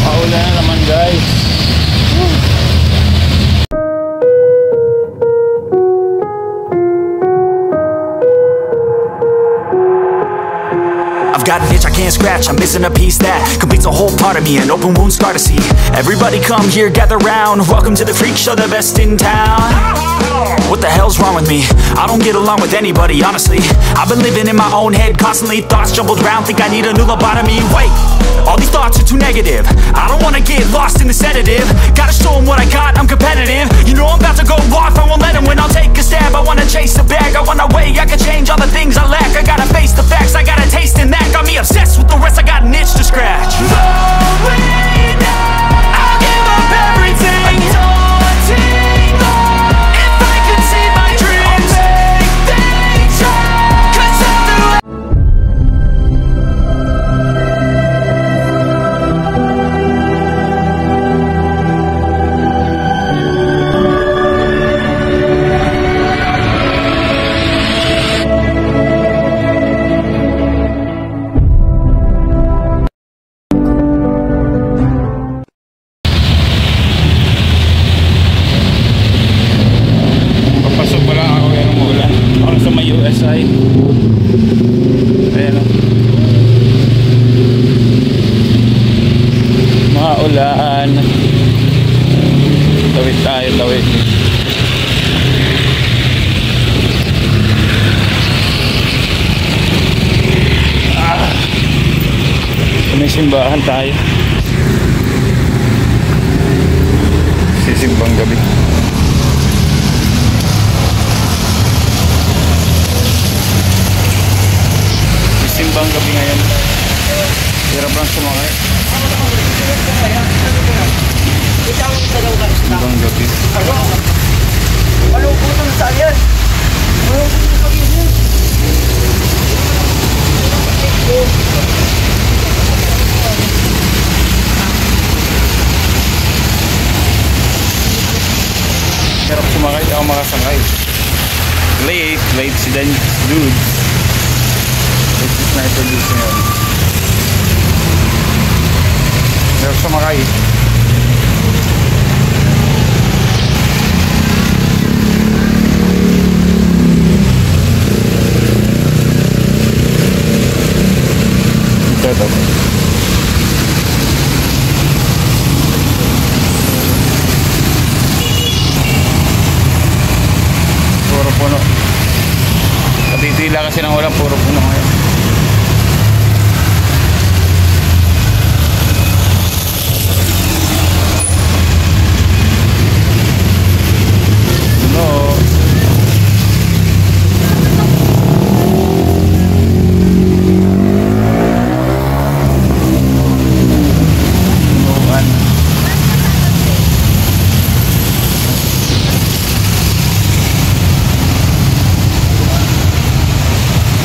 Maulan na naman guys. I've got an itch I can't scratch, I'm missing a piece that completes a whole part of me, an open wound scar to see. Everybody come here, gather round, welcome to the freak show, the best in town. What the hell's wrong with me? I don't get along with anybody, honestly. I've been living in my own head constantly, thoughts jumbled around, think I need a new lobotomy. Wait, all these thoughts are too negative, I don't wanna get lost in the sedative. Gotta show them what I got, I'm competitive. You know I'm about to go off, I won't let them win, I'll take a stab. I wanna chase the bag, I wanna weigh, I can change all the things I lack. I gotta face the facts, I got a taste in that. Got me obsessed with the rest, I got an itch to scratch. No way now, I'll give up everything. Daunting thought, if I could see my dreams, I'll make things right. 'Cause I'm the maulan. Tawid tayo, tawid. May simbahan tayo. Sisimbang gabi. Sisimbang gabi ngayon. Hirap lang sumakay. Sisimbang gabi. Ano po ito sa yan? Ano po ito sa yan? Hirap sumakay, ako makasakay. Late si Dan dude. Late si Sniper dude ngayon. Hirap sumakay. Ito. Puro puno. Katitila kasi ng ulan, puro puno ngayon.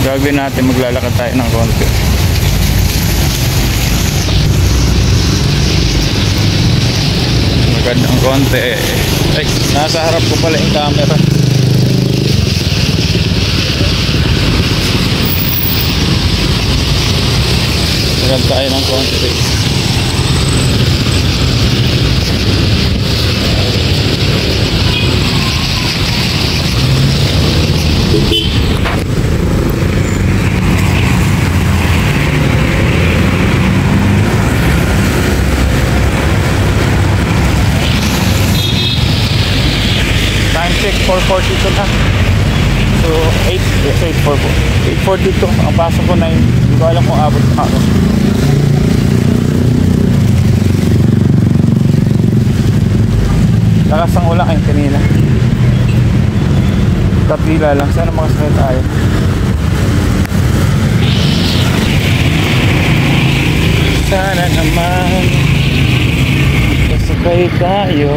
Gagawin natin, maglalakad tayo ng konti. Magad ng konti. Ay, nasa harap ko pala yung camera. Magad tayo ng konti. Check 4:42 na. So 8:42 ang pasok ko 9. Hindi ko alam kung abot na ako. Lakas ang ulan ay kanina. Tatila lang. Sana makasakay tayo. Sana naman kasakay tayo.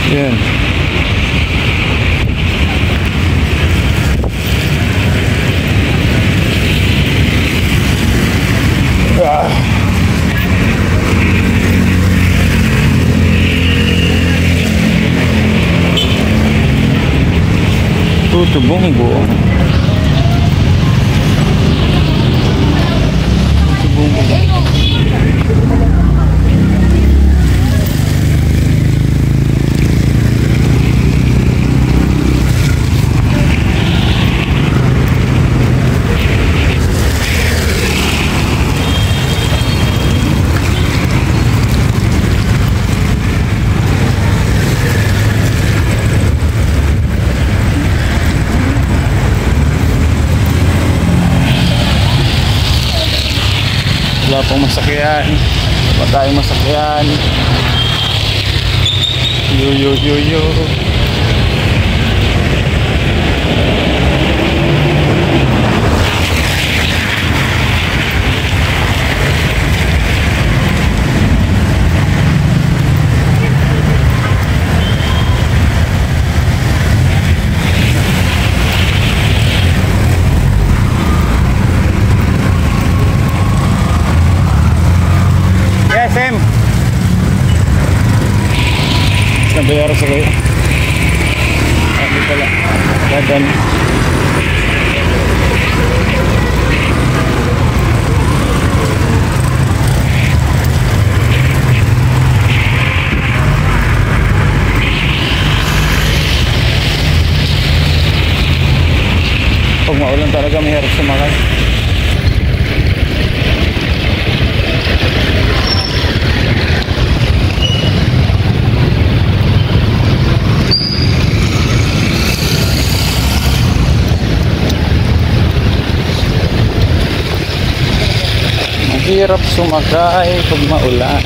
Yan. Puto Bongo. Puto Bongo. Wala pong masakyan. Wala tayong masakyan. Yo. SM nabayara sa kayo hindi pala dadan pag maulan talaga mahirap sumakay. Hirap sumakay pag maulan.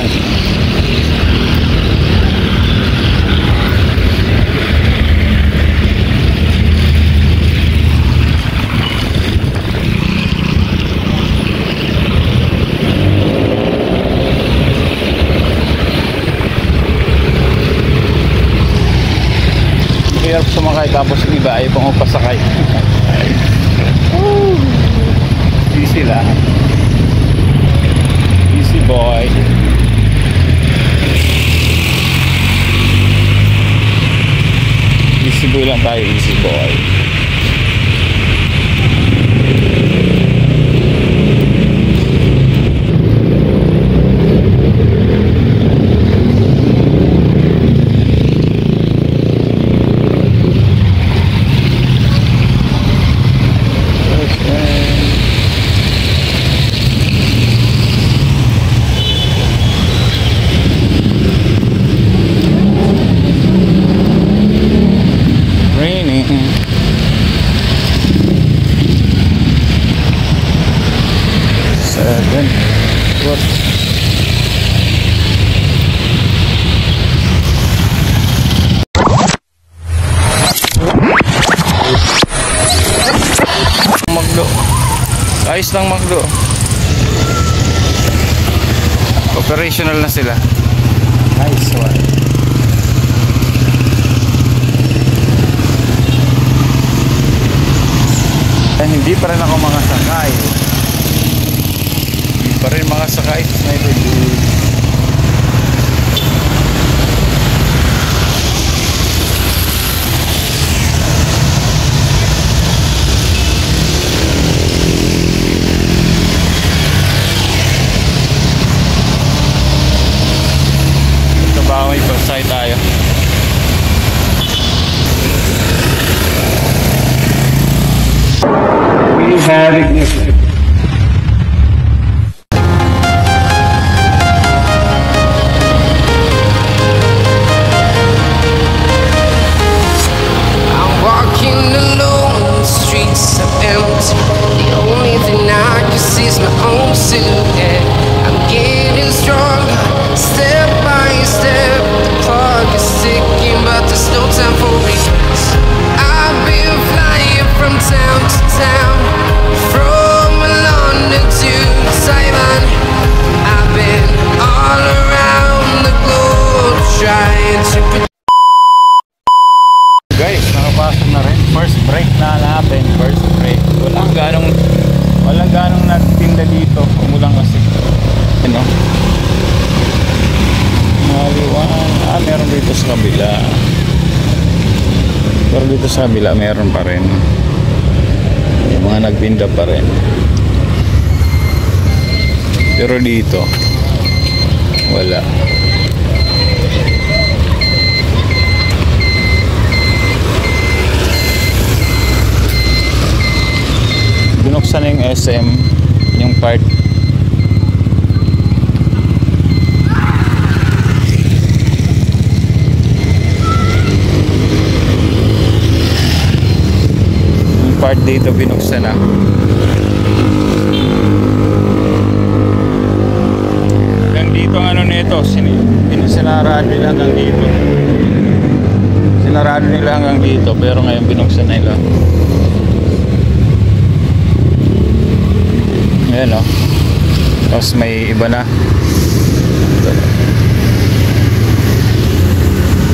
Hirap sumakay tapos yung iba ay pang pasakay. Easy lang. Easy boy. Easy boy lang tayo, easy boy. Magdo. Ayos lang Magdo. Operational na sila. Nice one. Hindi pa rin ako makasakay. Hindi pa rin makasakay sa Sniper Dude. Ito ba may pagsay tayo? We have ignition. I'm walking alone, the streets are empty. The only thing I can see is my own silhouette. I'm getting stronger, step by step. The clock is ticking, but there's no time for it. I've been flying from town to town, from London to Taiwan. I've been all around the globe trying to Guys, nakapasok na rin. First break na natin. First break. Walang ganong nagtinda dito. Umulang kasi. Ano? Maliwan. Meron dito sa kabila. Pero dito sa kabila meron pa rin. Yung mga nagtinda pa rin. Pero dito wala. Binuksan na yung SM, yung part. Yung part dito binuksan na. Hanggang dito ang ano nito, sinarado nila hanggang dito. Sinarado nila hanggang dito, pero ngayon binuksan na nila. Ayan o. Tapos may iba na.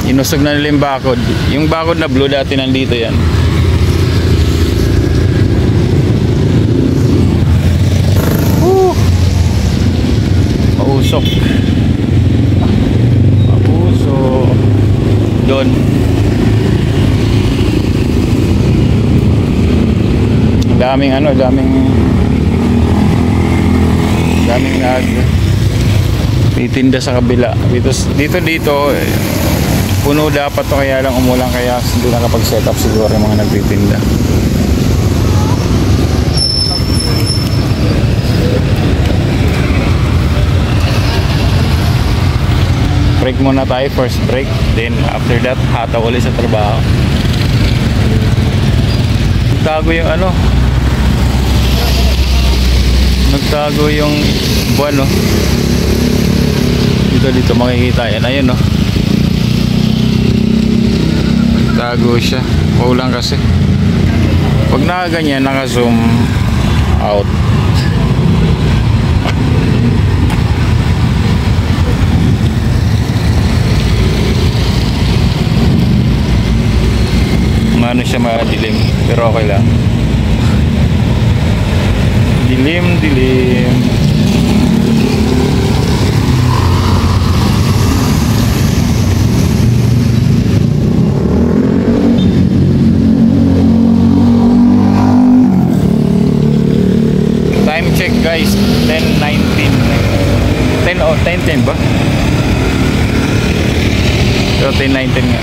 Inusog na nila yung bakod. Yung bakod na blue dati nandito yan. Mausok. Mausok. Doon. Daming ano, daming titinda sa kabila. Dito puno dapat to, kaya lang umulan, kaya hindi nakapag-set up siguro yung mga nagtitinda. Break muna tayo, first break, then after that hataw ulit sa trabaho. Tago yung ano, nagtago yung buwan, no? Dito makikita yan. Ayun, no? Nagtago siya. Paulang kasi. Pag nakaganyan, naka-zoom out. Ano siya, madilim, pero okay lang. Dilim. Time check guys, 10:19. 10:10 ba? Pero 10:19 nga.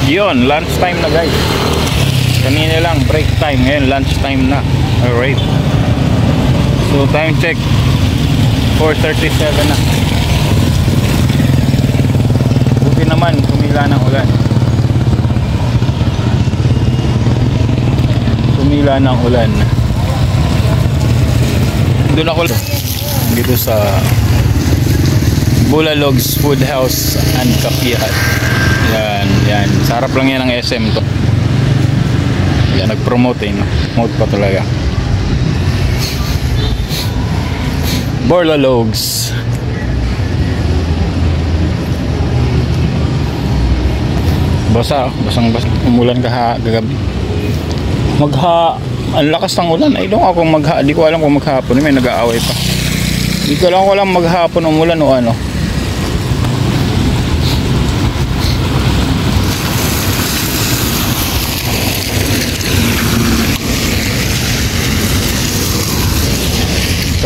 Yun, lunch time na guys. Kanina lang break time, ngayon lunch time na. Alright. So time check 4:37 na. Buti naman tumila ng ulan. Tumila ng ulan. Doon ako dito sa Bulalogs Food House and Kapihan. Yan. Sarap lang yan ng SM to. Yan, nag-promote no? Promote pa talaga. Bulalogs. Basang umulan kagabi. Ang lakas ng ulan. Ay, di ko alam kung maghapon. May nag-aaway pa. Di ko alam maghapon umulan o ano.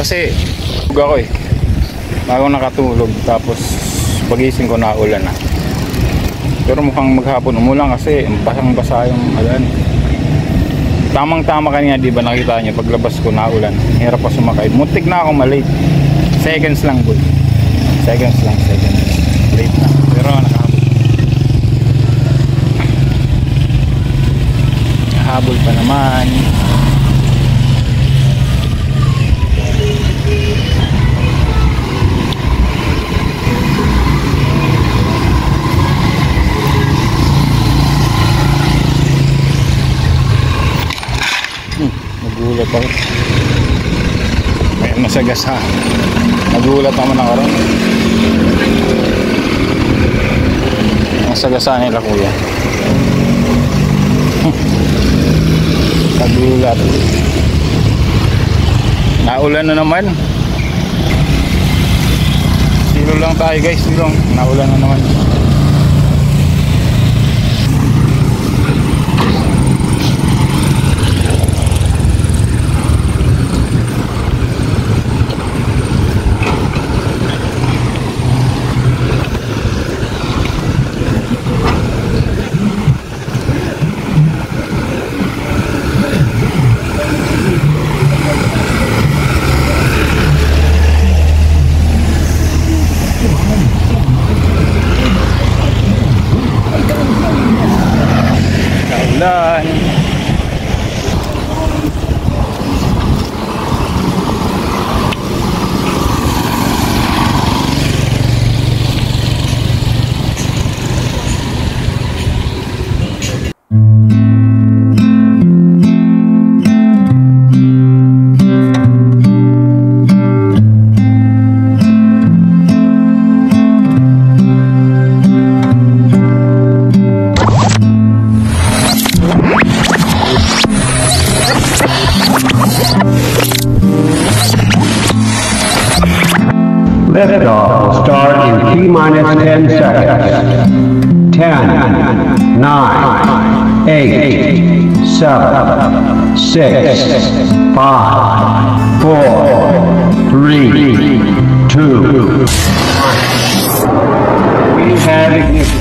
Kasi ako bago nakatulog, tapos pagising ko naulan na. Pero mukhang maghapon umulan kasi basang-basa yung ulan. Tamang-tama kanina, di ba nakita niyo paglabas ko naulan. Hirap pa sumakay. Muntik na ako malate. Seconds lang boy. Seconds. Late na. Pero nakahabol. Nakahabol pa naman. Nagulat ako. May nasagasa. Nagulat naman ako rin. Nasagasa nila kuya. Kagulat. Naulan na naman. Silo lang tayo guys, silong. Naulan na naman. Kaulan. Liftoff will start in T-minus 10 seconds. 10, 9, 8, 7, 6, 5, 4, 3, 2, 1. We have ignition.